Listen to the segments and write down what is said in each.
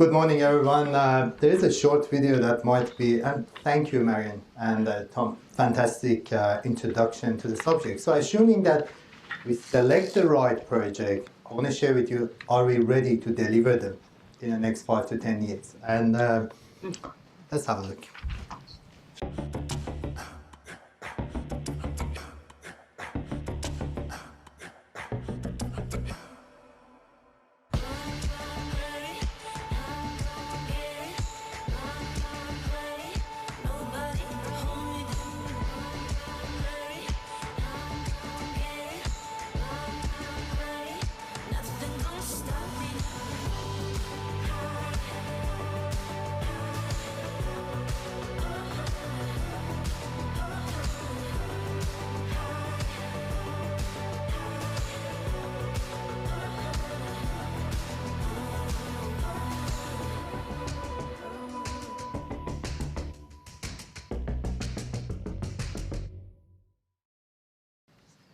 Good morning, everyone. There is a short video that might be, and thank you, Marion and Tom, fantastic introduction to the subject. So assuming that we select the right project, I want to share with you, are we ready to deliver them in the next 5 to 10 years? And let's have a look.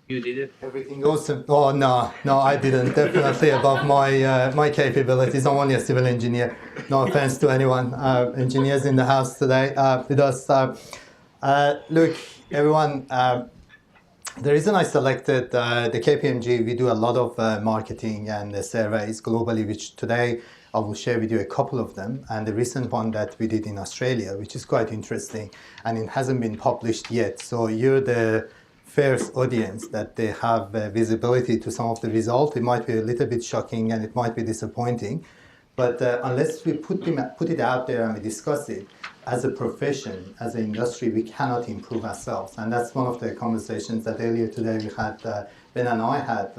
You did it? Everything awesome? Oh, no, I didn't. Definitely above my capabilities. I'm only a civil engineer. No offense to anyone. Engineers in the house today with us. Look, everyone, the reason I selected the KPMG, we do a lot of marketing and surveys globally, which today I will share with you a couple of them. And the recent one that we did in Australia, which is quite interesting, and it hasn't been published yet. So you're the first audience that they have visibility to some of the results. It might be a little bit shocking and it might be disappointing, but unless we put it out there and we discuss it, as a profession, as an industry, we cannot improve ourselves. And that's one of the conversations that earlier today we had, Ben and I had.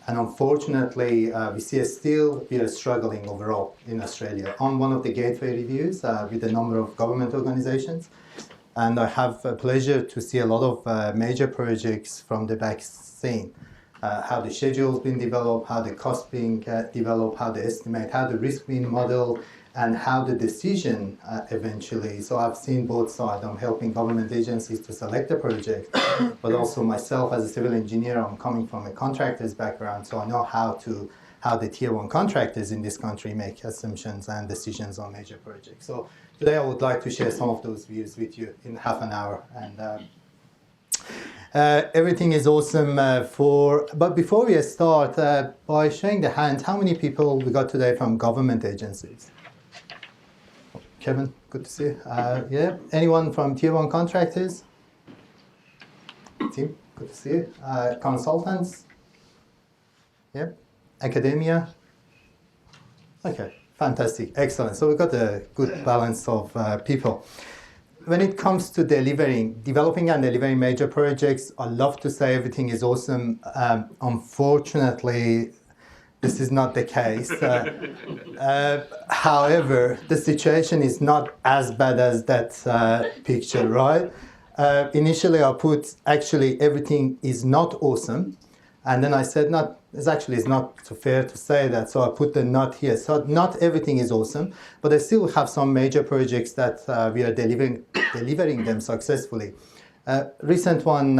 And unfortunately, we see still we are struggling overall in Australia. On one of the gateway reviews with a number of government organizations, and I have a pleasure to see a lot of major projects from the vaccine, how the schedule's been developed, how the cost being developed, how the estimate, how the risk being modeled, and how the decision eventually. So I've seen both sides. I'm helping government agencies to select a project, but also myself as a civil engineer, I'm coming from a contractor's background, so I know how the tier one contractors in this country make assumptions and decisions on major projects. So today I would like to share some of those views with you in half an hour. And everything is awesome but before we start, by showing the hands, how many people we got today from government agencies? Kevin, good to see you. Yeah, anyone from tier one contractors? Tim, good to see you. Consultants? Yep. Academia? Okay, fantastic, excellent. So we've got a good balance of people. When it comes to developing and delivering major projects, I love to say everything is awesome. Unfortunately, this is not the case. However, the situation is not as bad as that picture, right? Initially, I put actually everything is not awesome. And then I said, it's not fair to say that, so I put the not here. So not everything is awesome, but I still have some major projects that we are delivering them successfully. Recent one,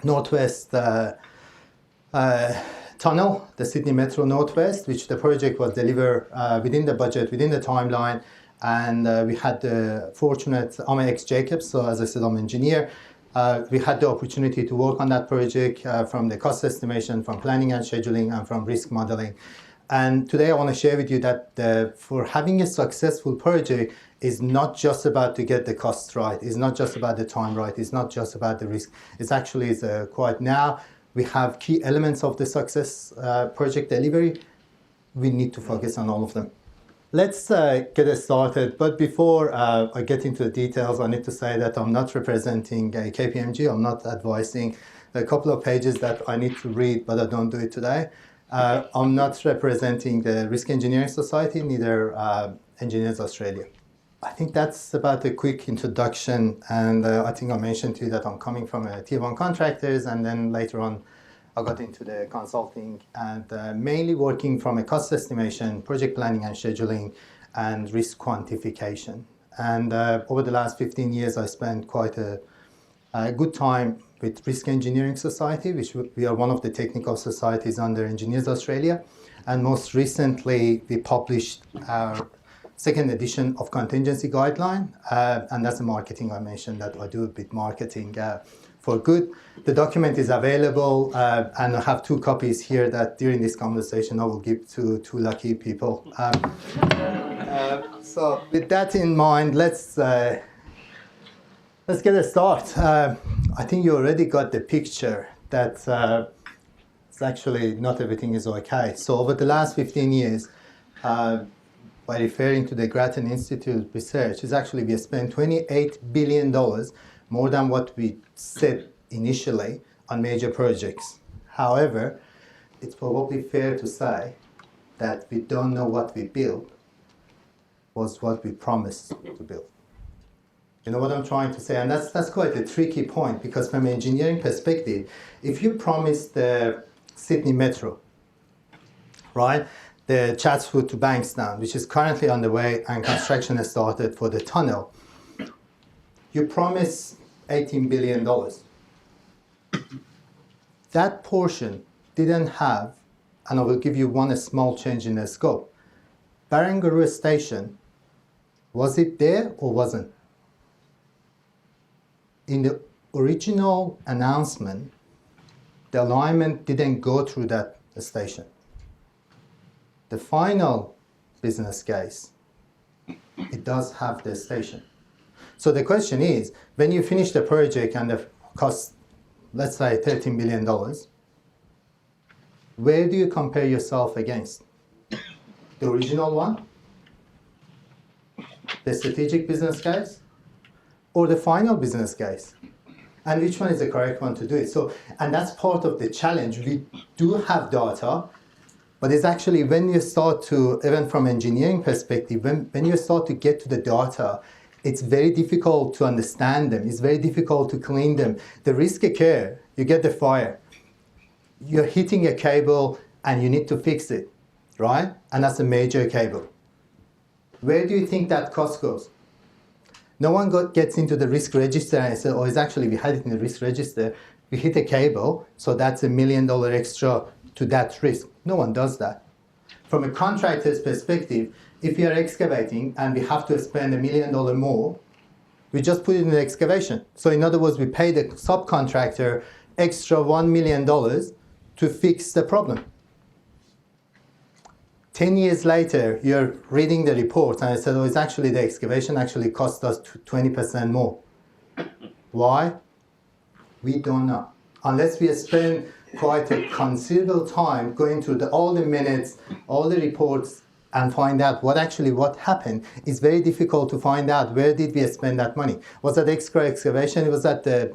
Northwest Tunnel, the Sydney Metro Northwest, which the project was delivered within the budget, within the timeline, and we had the fortunate, I'm an ex-Jacobs, so as I said, I'm an engineer. We had the opportunity to work on that project from the cost estimation, from planning and scheduling, and from risk modeling. And today I want to share with you that for having a successful project is not just about to get the costs right, it's not just about the time right, it's not just about the risk. It's actually quite now. We have key elements of the success project delivery. We need to focus on all of them. Let's get started, but before I get into the details, I need to say that I'm not representing KPMG. I'm not advising. There are a couple of pages that I need to read, but I don't do it today. I'm not representing the Risk Engineering Society, neither Engineers Australia. I think that's about a quick introduction, and I think I mentioned to you that I'm coming from a tier one contractors, and then later on I got into the consulting and mainly working from a cost estimation, project planning and scheduling, and risk quantification. And over the last 15 years, I spent quite a good time with Risk Engineering Society, which we are one of the technical societies under Engineers Australia. And most recently, we published our second edition of contingency guideline, and that's the marketing I mentioned, that I do a bit marketing for good. The document is available, and I have 2 copies here that during this conversation I will give to 2 lucky people. So with that in mind, let's get a start. I think you already got the picture that it's actually not everything is okay. So over the last 15 years, by referring to the Grattan Institute research, is actually we spent $28 billion more than what we said initially on major projects. However, it's probably fair to say that we don't know what we built was what we promised to build. You know what I'm trying to say? And that's quite a tricky point, because from an engineering perspective, if you promise the Sydney Metro, right, the Chatswood to Bankstown, which is currently underway and construction has started for the tunnel, you promise $18 billion. That portion didn't have, and I will give you one small change in the scope. Barangaroo Station, was it there or wasn't? In the original announcement, the alignment didn't go through that station. The final business case, it does have the station. So the question is, when you finish the project and the cost, let's say $13 billion, where do you compare yourself against? The original one? The strategic business case? Or the final business case? And which one is the correct one to do it? So, and that's part of the challenge. We do have data, but it's actually when you start to, even from engineering perspective, when you start to get to the data, it's very difficult to understand them. It's very difficult to clean them. The risk occur, you get the fire. You're hitting a cable and you need to fix it, right? And that's a major cable. Where do you think that cost goes? No one gets into the risk register and says, oh, it's actually, we had it in the risk register. We hit a cable, so that's $1 million extra to that risk. No one does that. From a contractor's perspective, if we are excavating and we have to spend $1 million more, we just put it in the excavation. So in other words, we pay the subcontractor extra $1 million to fix the problem. 10 years later, you're reading the report and I said, oh, it's actually the excavation actually cost us 20% more. Why? We don't know. Unless we spend quite a considerable time going through all the minutes, all the reports, and find out what happened, it's very difficult to find out where did we spend that money. Was that extra excavation? Was that the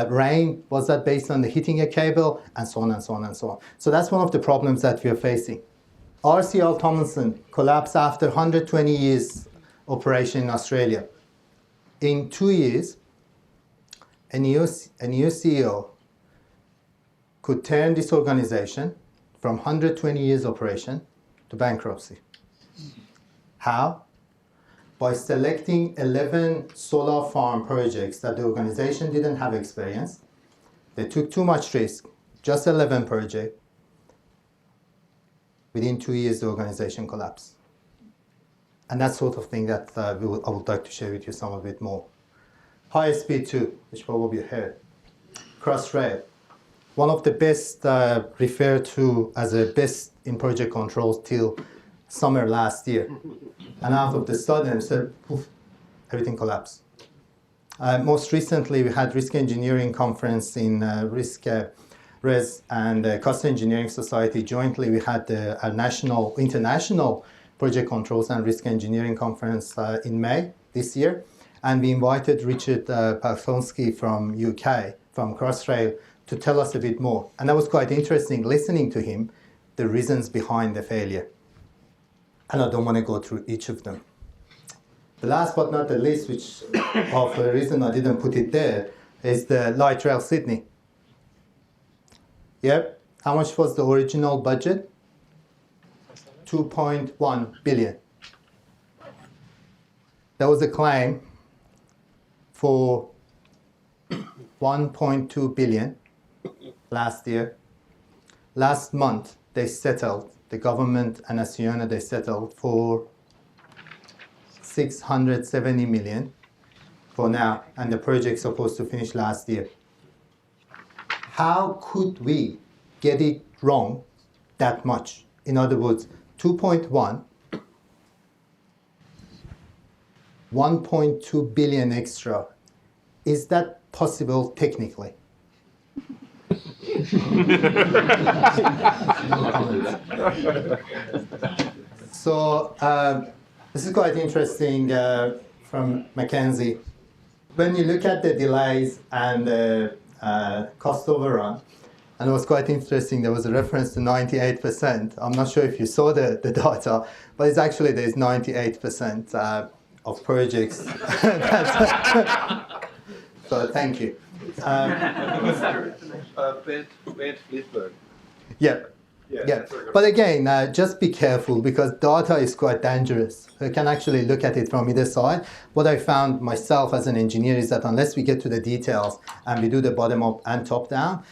rain? Was that based on the hitting a cable? And so on and so on and so on. So that's one of the problems that we are facing. RCL Tomlinson collapsed after 120 years operation in Australia. In 2 years, a new CEO could turn this organization from 120 years operation to bankruptcy. How? By selecting 11 solar farm projects that the organization didn't have experience. They took too much risk, just 11 projects. Within 2 years, the organization collapsed. And that sort of thing that I would like to share with you some of it more. High speed 2, which probably you heard. Crossrail, one of the best referred to as a best in project controls till summer last year. And out of the sudden, said, poof, everything collapsed. Most recently, we had Risk Engineering Conference in Risk Res and Cost Engineering Society. Jointly, we had our international project controls and risk engineering conference in May this year. And we invited Richard Palfonsky from UK, from Crossrail, to tell us a bit more. And that was quite interesting, listening to him, the reasons behind the failure. And I don't want to go through each of them. The last but not the least, which of the reason I didn't put it there, is the Light Rail Sydney. Yep. How much was the original budget? 2.1 billion. There was a claim for 1.2 billion last year. Last month, they settled the government and Acciona, they settled for 670 million for now, and the project's supposed to finish last year. How could we get it wrong that much? In other words, 2.1, 1.2 billion extra. Is that possible technically? No comments. So this is quite interesting from McKinsey. When you look at the delays and the cost overrun, and it was quite interesting, there was a reference to 98%. I'm not sure if you saw the data, but it's actually there's 98% of projects. So thank you. Bad Flipper. Yeah. But again, just be careful because data is quite dangerous. You can actually look at it from either side. What I found myself as an engineer is that unless we get to the details and we do the bottom up and top down,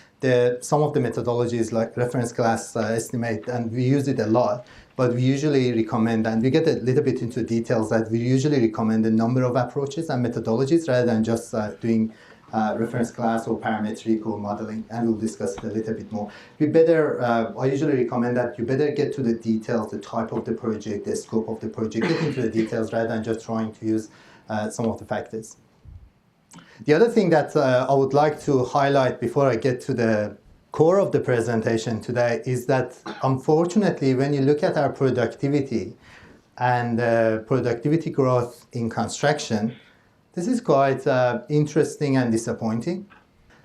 some of the methodologies like reference class estimate, and we use it a lot, but we usually recommend, and we get a little bit into details, that we usually recommend a number of approaches and methodologies rather than just doing reference class or parametric or modeling, and we'll discuss it a little bit more. We better, I usually recommend that you better get to the details, the type of the project, the scope of the project, get into the details rather than just trying to use some of the factors. The other thing that I would like to highlight before I get to the core of the presentation today is that unfortunately when you look at our productivity and productivity growth in construction, this is quite interesting and disappointing.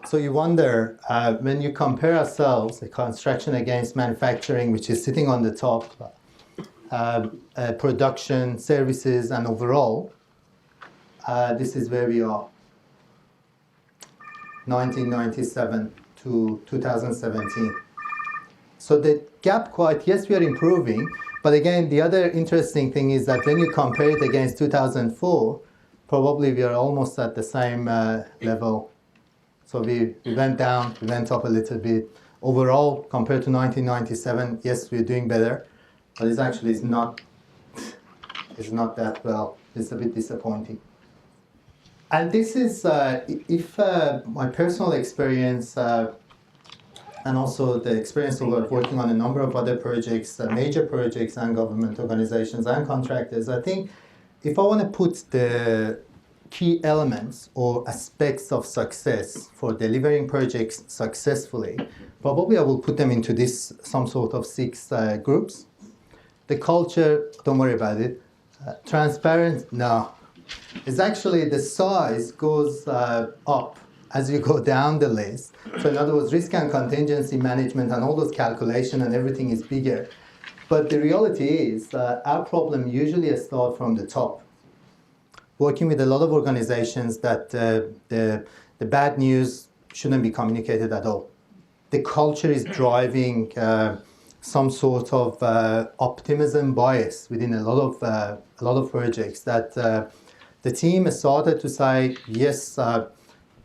So you wonder, when you compare ourselves, the construction against manufacturing, which is sitting on the top, production, services, and overall, this is where we are, 1997 to 2017. So the gap yes, we are improving, but again, the other interesting thing is that when you compare it against 2004, probably we are almost at the same level. So we went down, we went up a little bit. Overall, compared to 1997, yes, we're doing better, but it's actually not that well. It's a bit disappointing. And this is, if my personal experience and also the experience of working on a number of other projects, major projects and government organizations and contractors, I think if I want to put the key elements or aspects of success for delivering projects successfully, probably I will put them into some sort of 6 groups. The culture, don't worry about it. Transparent, no. It's actually the size goes up as you go down the list. So in other words, risk and contingency management and all those calculations and everything is bigger. But the reality is our problem usually starts from the top. Working with a lot of organizations that the bad news shouldn't be communicated at all. The culture is driving some sort of optimism bias within a lot of projects that the team has started to say, yes,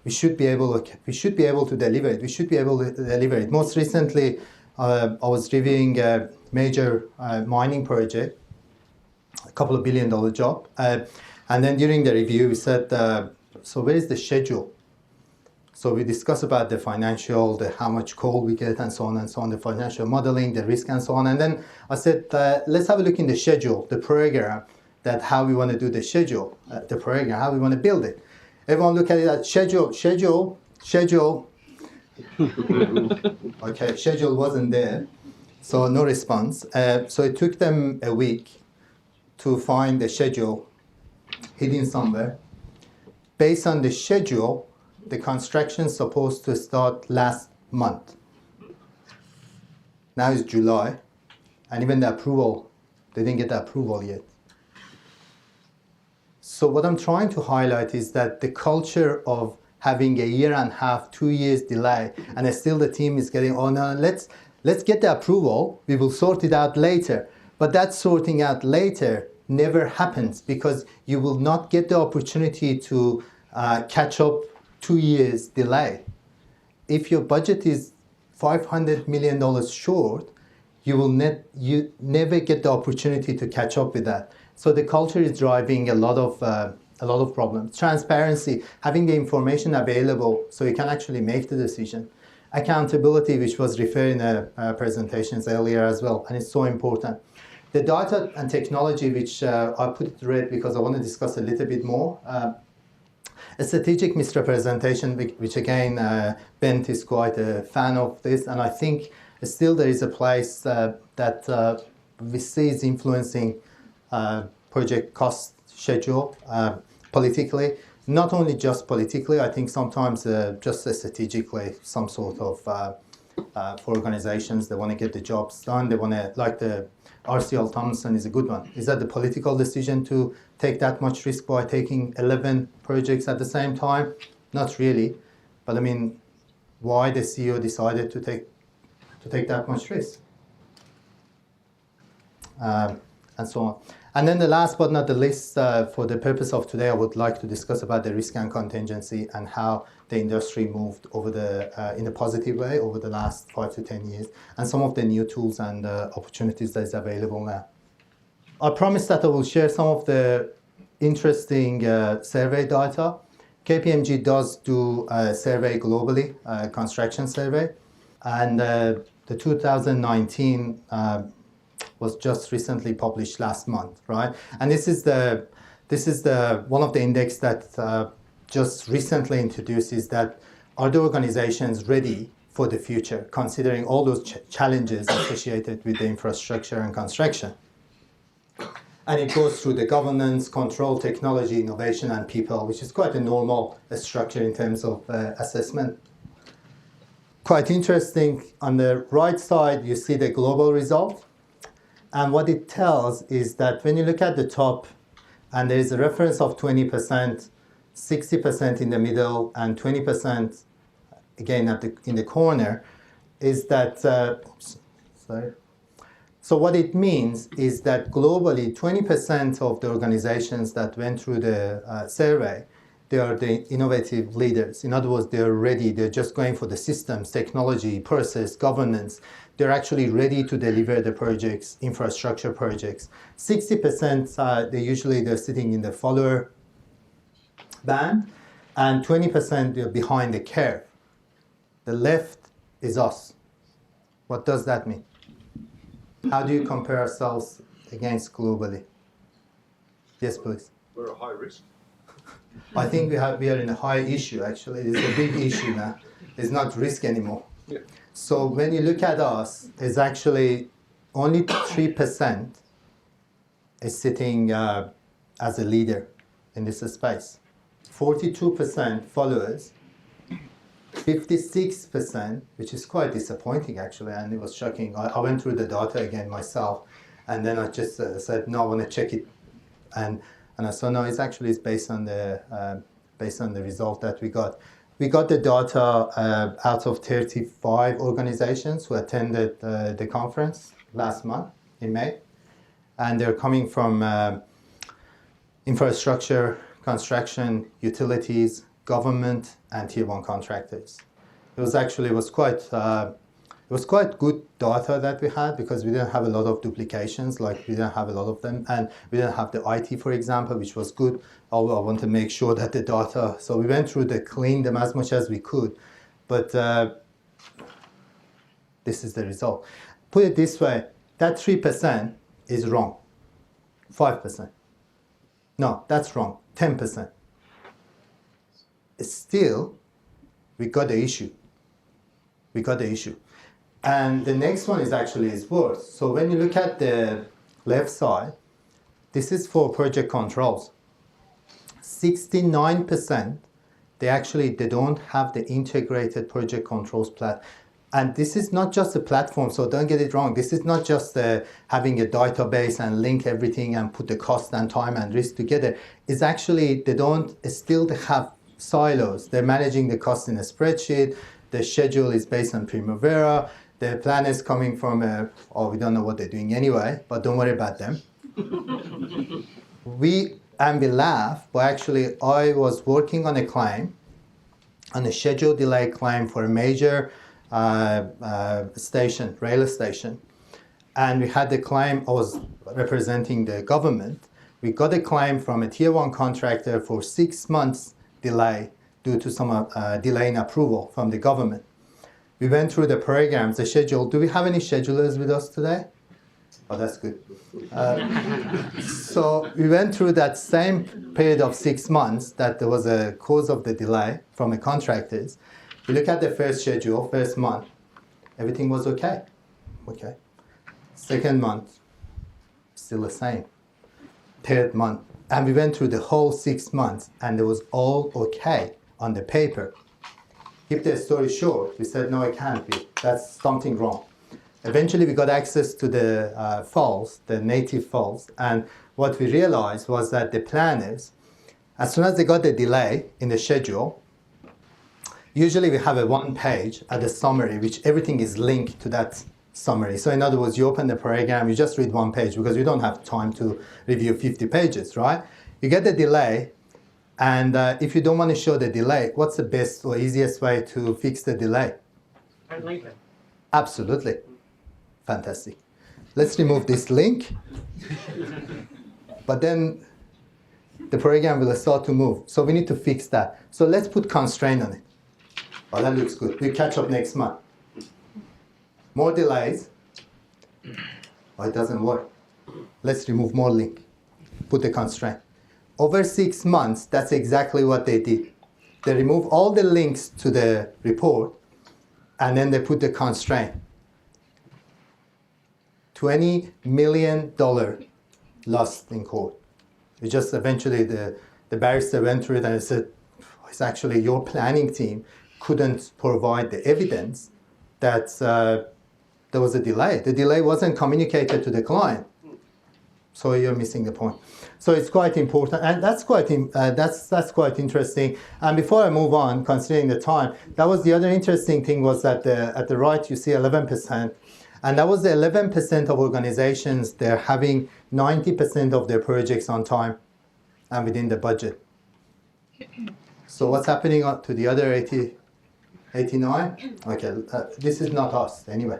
we should be able to deliver it. We should be able to deliver it. Most recently, I was reviewing a major mining project, a couple of $1 billion job. And then during the review, we said, so where is the schedule? So we discussed about the financial, how much coal we get and so on, the financial modeling, the risk and so on. And then I said, let's have a look in the schedule, the program, that how we want to do the schedule, the program, how we want to build it. Everyone look at it as schedule. Okay, schedule wasn't there, so no response. So it took them a week to find the schedule hidden somewhere. Based on the schedule, the construction is supposed to start last month. Now it's July, and even the approval, they didn't get the approval yet. So what I'm trying to highlight is that the culture of having a 1.5 years, 2 years delay, and still the team is getting, oh no, let's get the approval, we will sort it out later. But that sorting out later never happens because you will not get the opportunity to catch up 2 years delay. If your budget is $500 million short, you never get the opportunity to catch up with that. So the culture is driving a lot of problems. Transparency, having the information available so you can actually make the decision. Accountability, which was referred in the presentations earlier as well, and it's so important. The data and technology, which I put it red because I want to discuss a little bit more. A strategic misrepresentation, which again, Bent is quite a fan of this, and I think still there is a place that we see is influencing project cost schedule politically. Not only just politically, I think sometimes just strategically, some sort of, for organizations, they want to get the jobs done, they want to, like the RCL Thomson is a good one. Is that the political decision to take that much risk by taking 11 projects at the same time? Not really. But I mean, why the CEO decided to take that much risk? And so on. And then the last but not the least, for the purpose of today, I would like to discuss about the risk and contingency and how the industry moved over in a positive way over the last 5 to 10 years, and some of the new tools and opportunities that is available now. I promised that I will share some of the interesting survey data. KPMG does do a survey globally, a construction survey, and the 2019 was just recently published last month, right? And this is the one of the index that just recently introduced, is that are the organizations ready for the future, considering all those challenges associated with the infrastructure and construction. And it goes through the governance, control, technology, innovation, and people, which is quite a normal structure in terms of assessment. Quite interesting, on the right side, you see the global result. And what it tells is that when you look at the top, and there is a reference of 20%, 60% in the middle, and 20% again in the corner, is that, sorry. So what it means is that globally, 20% of the organizations that went through the survey, they are the innovative leaders. In other words, they're ready. They're just going for the systems, technology, process, governance. They're actually ready to deliver the projects, infrastructure projects. 60%, they're sitting in the follower band, and 20% they're behind the curve. The left is us. What does that mean? How do you compare ourselves against globally? Yes, please. We're a high risk. I think we are in a high issue, actually. It's a big issue now. It's not risk anymore. Yeah. So when you look at us, it's actually only 3% is sitting as a leader in this space. 42% followers, 56%, which is quite disappointing actually, and it was shocking. I went through the data again myself, and then I just said, no, I want to check it, and I saw no, it's based on the result that we got. We got the data out of 35 organizations who attended the conference last month in May, and they're coming from infrastructure, construction, utilities, government, and tier 1 contractors. It was quite good data that we had, because we didn't have a lot of duplications, like we didn't have a lot of them, and we didn't have the IT, for example, which was good. Although I want to make sure that the data, so we went through cleaned them as much as we could, but this is the result. Put it this way, that 3% is wrong. 5%. No, that's wrong. 10%. Still, we got the issue. We got the issue. And the next one is worse. So when you look at the left side, this is for project controls. 69%, they don't have the integrated project controls platform. And this is not just a platform, so don't get it wrong. This is not just having a database and link everything and put the cost and time and risk together. It's actually, they still have silos. They're managing the cost in a spreadsheet. The schedule is based on Primavera. The plan is coming from we don't know what they're doing anyway, but don't worry about them. We laugh, but actually I was working on a claim, on a schedule delay claim for a major rail station. and we had the claim. I was representing the government. We got a claim from a tier 1 contractor for 6 months delay due to some delay in approval from the government. We went through the programs, the schedule. Do we have any schedulers with us today? Oh, that's good. So we went through that same period of 6 months that there was a cause of the delay from the contractors. We look at the first schedule, first month, everything was okay. Okay. Second month, still the same. Third month, and we went through the whole 6 months, and it was all okay on the paper. Keep the story short, we said, no, it can't be. That's something wrong. Eventually, we got access to the files, the native files, and what we realized was that the planners, as soon as they got the delay in the schedule, usually we have a 1 page at the summary, which everything is linked to that summary. So in other words, you open the program, you just read 1 page because you don't have time to review 50 pages, right? You get the delay, and if you don't want to show the delay, what's the best or easiest way to fix the delay? Link it. Absolutely. Fantastic. Let's remove this link. But then the program will start to move. So we need to fix that. So let's put constraint on it. Oh, that looks good. We'll catch up next month. More delays. Oh, it doesn't work. Let's remove more link. Put the constraint. Over 6 months, that's exactly what they did. They remove all the links to the report, and then they put the constraint. $20 million lost in court. We just eventually, the barrister went through it and said, it's actually your planning team couldn't provide the evidence that there was a delay. The delay wasn't communicated to the client. So you're missing the point. So it's quite important, and that's quite interesting. And before I move on, considering the time, that was the other interesting thing was that at the right you see 11%, and that was the 11% of organizations they're having 90% of their projects on time and within the budget. So what's happening to the other 89? Okay, this is not us anyway.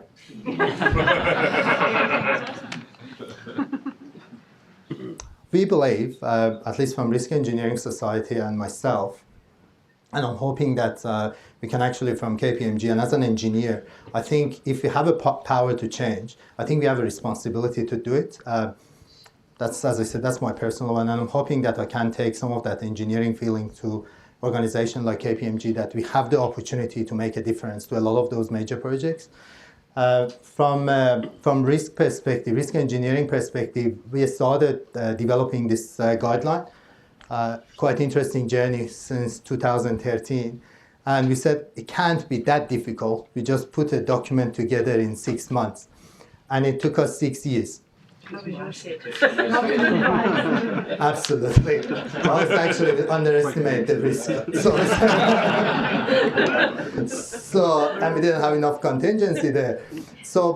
We believe, at least from Risk Engineering Society and myself, and I'm hoping that we can actually, from KPMG, and as an engineer, I think if we have a power to change, I think we have a responsibility to do it. That's, as I said, that's my personal one, and I'm hoping that I can take some of that engineering feeling to organizations like KPMG, that we have the opportunity to make a difference to a lot of those major projects. From risk perspective, risk engineering perspective, we started developing this guideline. Quite interesting journey since 2013. And we said it can't be that difficult. We just put a document together in 6 months. And it took us 6 years. Absolutely. I was actually underestimate the risk. And we didn't have enough contingency there.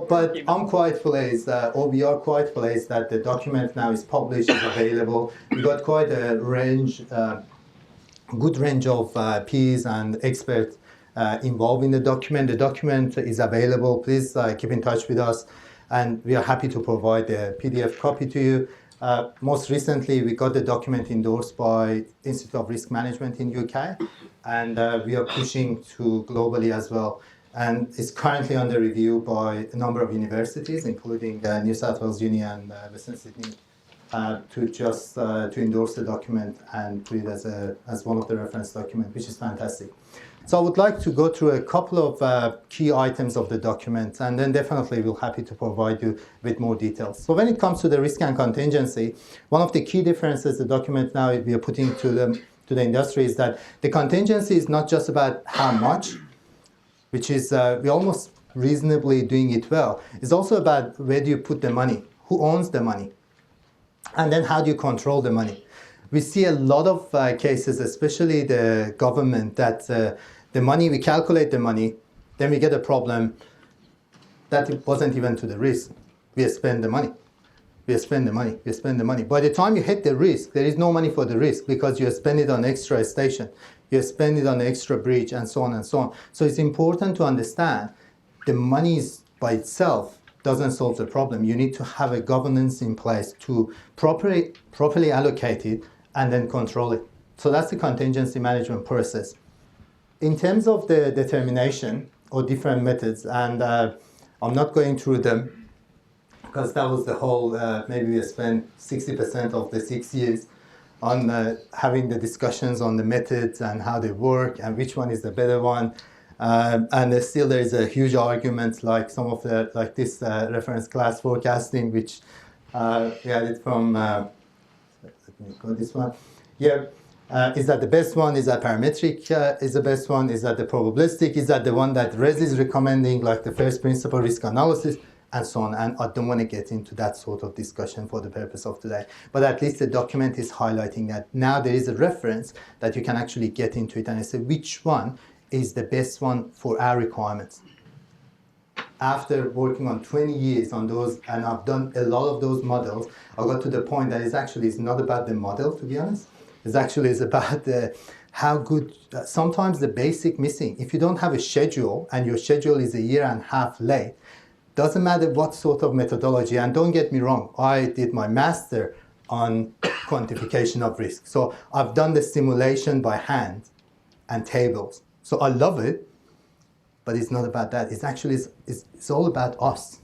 But I'm quite pleased, or we are quite pleased that the document now is published, is available. We got quite a range, good range of peers and experts involved in the document. The document is available. Please keep in touch with us. And we are happy to provide a PDF copy to you. Most recently, we got the document endorsed by Institute of Risk Management in UK, and we are pushing to globally as well. And it's currently under review by a number of universities, including New South Wales Uni and Western Sydney, to endorse the document and put it as one of the reference documents, which is fantastic. So I would like to go through a couple of key items of the document, and then definitely we'll be happy to provide you with more details. So when it comes to the risk and contingency, one of the key differences the document now we are putting to the industry is that the contingency is not just about how much, which is we're almost reasonably doing it well. It's also about where do you put the money, who owns the money, and then how do you control the money. We see a lot of cases, especially the government, that the money, we calculate the money, then we get a problem that it wasn't even to the risk. We spend the money. We spend the money. We spend the money. By the time you hit the risk, there is no money for the risk because you spend it on extra station, you spend it on extra bridge, and so on and so on. So it's important to understand the money by itself doesn't solve the problem. You need to have a governance in place to properly allocate it and then control it. So that's the contingency management process. In terms of the determination or different methods, and I'm not going through them because that was the whole, maybe we spent 60% of the 6 years on having the discussions on the methods and how they work and which one is the better one. And still there is a huge argument, like some of the, like this reference class forecasting, which we had it from, let me go this one. Yeah, is that the best one? Is that parametric is the best one? Is that the probabilistic? Is that the one that Rez is recommending, like the first principle risk analysis? And so on, and I don't want to get into that sort of discussion for the purpose of today. But at least the document is highlighting that now there is a reference that you can actually get into it and say which one is the best one for our requirements. After working on 20 years on those, and I've done a lot of those models, I got to the point that it's not about the model, to be honest. It's about how good, sometimes the basic missing. If you don't have a schedule and your schedule is a year and a half late, doesn't matter what sort of methodology, and don't get me wrong, I did my master on quantification of risk. So I've done the simulation by hand and tables. So I love it, but it's not about that. It's actually, it's all about us.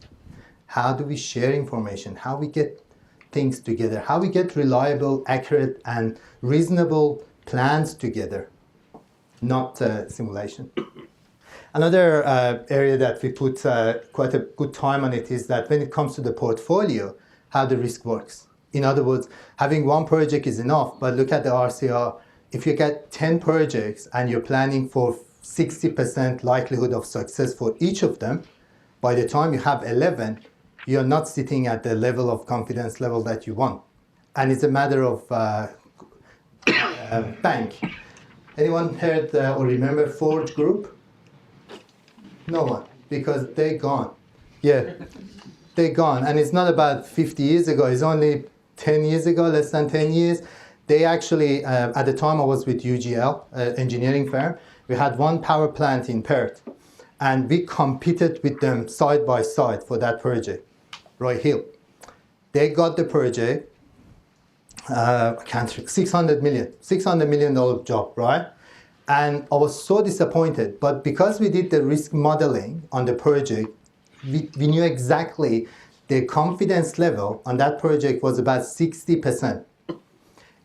How do we share information? How we get things together? How we get reliable, accurate, and reasonable plans together, not simulation. Another area that we put quite a good time on it is that when it comes to the portfolio, how the risk works. In other words, having one project is enough, but look at the RCR. If you get 10 projects and you're planning for 60% likelihood of success for each of them, by the time you have 11, you're not sitting at the level of confidence level that you want. And it's a matter of bank. Anyone heard or remember Ford Group? No one, because they're gone. Yeah, they're gone. And it's not about 50 years ago, it's only 10 years ago, less than 10 years. They actually, at the time I was with UGL, engineering firm, we had one power plant in Perth. And we competed with them side by side for that project, Roy Hill. They got the project, $600 million job, right? And I was so disappointed, but because we did the risk modeling on the project, we knew exactly the confidence level on that project was about 60%.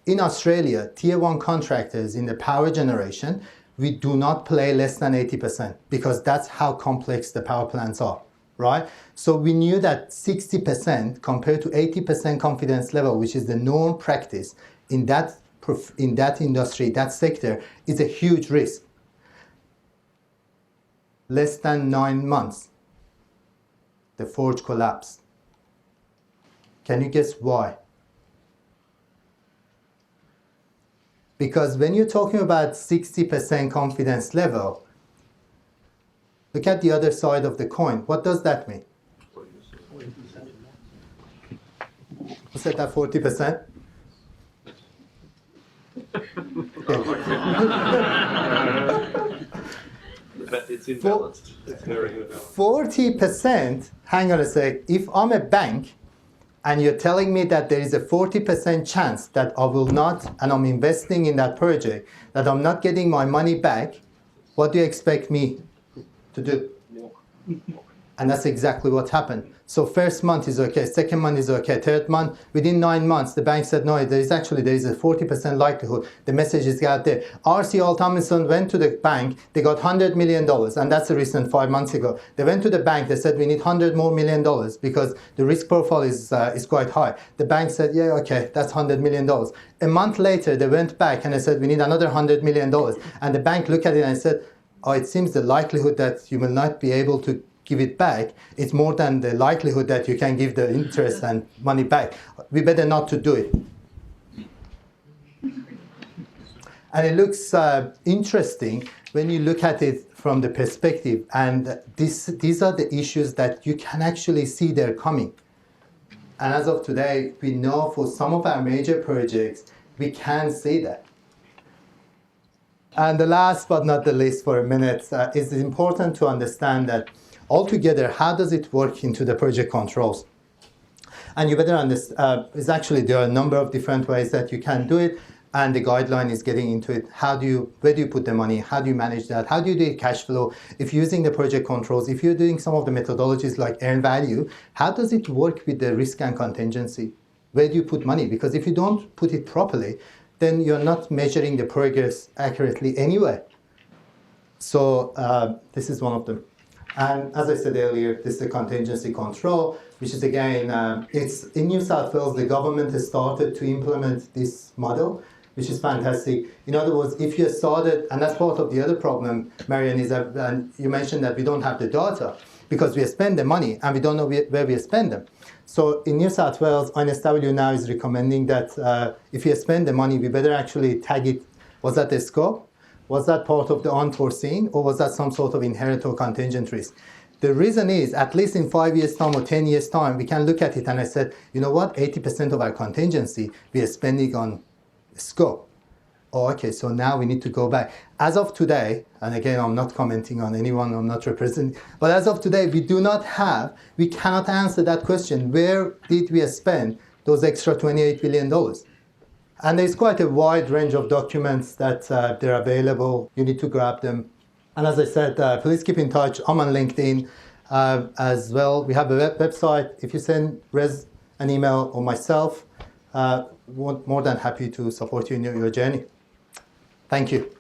In Australia, tier 1 contractors in the power generation, we do not play less than 80% because that's how complex the power plants are, right? So we knew that 60% compared to 80% confidence level, which is the norm practice in that industry, that sector, is a huge risk. Less than 9 months, the forge collapsed. Can you guess why? Because when you're talking about 60% confidence level, look at the other side of the coin. What does that mean? Who said that 40%? But it's imbalanced. It's very imbalanced. 40%, hang on a sec, if I'm a bank and you're telling me that there is a 40% chance that I will not, and I'm investing in that project, that I'm not getting my money back, what do you expect me to do? And that's exactly what happened. So first month is okay, second month is okay, third month, within 9 months, the bank said, no, there is a 40% likelihood. The message is out there. RC Tomlinson went to the bank, they got $100 million, and that's the recent 5 months ago. They went to the bank, they said, we need $100 million more because the risk profile is quite high. The bank said, yeah, okay, that's $100 million. A month later, they went back and they said, we need another $100 million. And the bank looked at it and said, oh, it seems the likelihood that you will not be able to give it back, it's more than the likelihood that you can give the interest and money back. We better not to do it. And it looks interesting when you look at it from the perspective, and these are the issues that you can actually see they're coming. And as of today, we know for some of our major projects, we can see that. And the last but not the least for a minute, it's important to understand that altogether, how does it work into the project controls? And you better understand, there are a number of different ways that you can do it, and the guideline is getting into it. Where do you put the money? How do you manage that? How do you do cash flow? If you're using the project controls, if you're doing some of the methodologies like earn value, how does it work with the risk and contingency? Where do you put money? Because if you don't put it properly, then you're not measuring the progress accurately anyway. So this is one of them. And as I said earlier, this is the contingency control, which is again, it's in New South Wales, the government has started to implement this model, which is fantastic. In other words, if you started, and that's part of the other problem, Marianne, is that and you mentioned that we don't have the data because we spend the money and we don't know where we spend them. So in New South Wales, INSW now is recommending that if you spend the money, we better actually tag it. Was that the scope? Was that part of the unforeseen, or was that some sort of inherent or contingent risk? The reason is, at least in 5 years' time or 10 years' time, we can look at it and I said, you know what, 80% of our contingency we are spending on scope. Oh, okay, so now we need to go back. As of today, and again, I'm not commenting on anyone, I'm not representing, but as of today, we cannot answer that question. Where did we spend those extra $28 billion? And there's quite a wide range of documents that they're available. You need to grab them. And as I said, please keep in touch. I'm on LinkedIn as well. We have a website. If you send Rez an email or myself, we're more than happy to support you in your journey. Thank you.